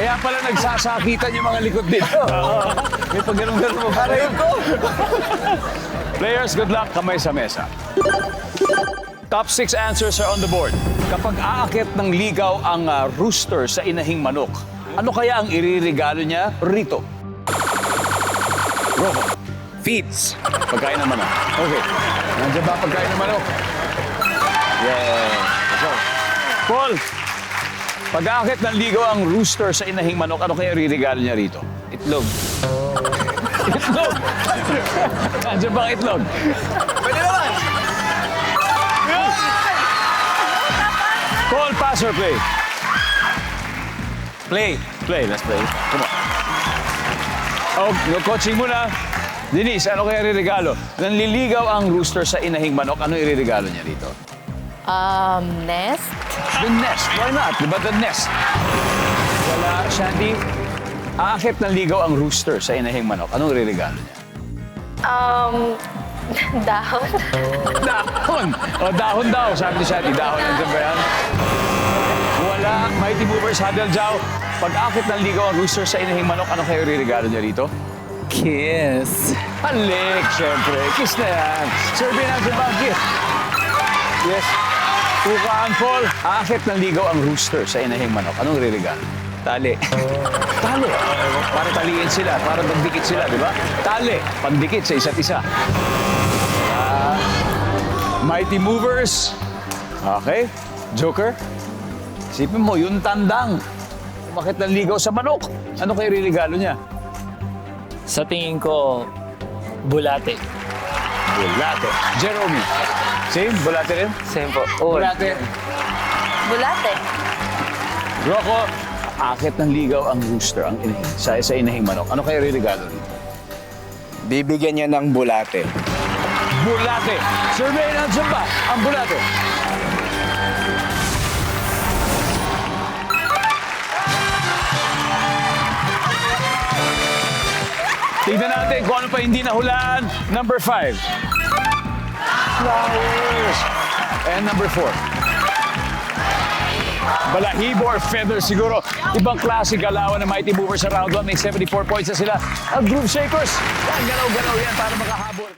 Kaya pala nagsasakitan yung mga likod dito. May pag ganun-ganun mo para yun ko. Players, good luck. Kamay sa mesa. Top 6 answers are on the board. Kapag aakit ng ligaw ang rooster sa inahing manok, ano kaya ang iririgalo niya rito? Rocco. Feeds. Pagkain ng manok. Okay. Nandiyan ba pagkain ng manok? Yeah. So, Paul, pag aakit ng ligaw ang rooster sa inahing manok, ano kaya iririgalo niya rito? Itlog. Itlog! Nandiyan ba ang itlog? Pwede naman. Paul, pass or play? Play. Play, let's play. Come on. Oh, coaching muna. Denise, ano kaya iririgalo? Nanliligaw ang rooster sa inahing manok, ano iririgalo niya rito? Nest? The nest. Why not? Diba the nest? Wala, Shandy. Aakit ng ligaw ang rooster sa inahing manok. Anong iririgalo niya? Dahon? Dahon! O, dahon daw. Sabi ni Shandy, dahon. Nandiyan ba yan? Wala. Mighty Movers, Huddle Jow. Pag aakit ng ligaw ang rooster sa inahing manok, ano kaya iririgalo niya rito? Kiss. Halik, syempre. Kiss na yan. Survey natin ba ang gift? Yes. Tukaan, Paul. Aakit ng ligaw ang rooster sa inahing manok. Anong iririgalo? Tali. Tali. Para taliin sila, para magdikit sila, di ba? Tali. Pandikit sa isa't isa. Mighty Movers. Okay. Joker. Isipin mo, yung tandang. Umakit ng ligaw sa manok. Ano kayo ririgalo niya? Sa tingin ko, bulate. Bulate. Jeremy. Same? Bulate rin? Same po. Oh, Bulate. Bulate. Rocco, akit ng ligaw ang rooster ang sa inahing manok. Ano kayo ririgalo rito? Bibigyan niya ng bulate. Bulate. Survey ng Zumba, ang bulate. Tignan natin kung ano pa hindi nahulaan. Number 5. Flowers. And number 4. Balahibo or feather siguro. Ibang klase galawan ng Mighty Movers sa round 1. May 74 points na sila. Ang Groove Shakers. Yan, galaw-galaw yan para makahabol.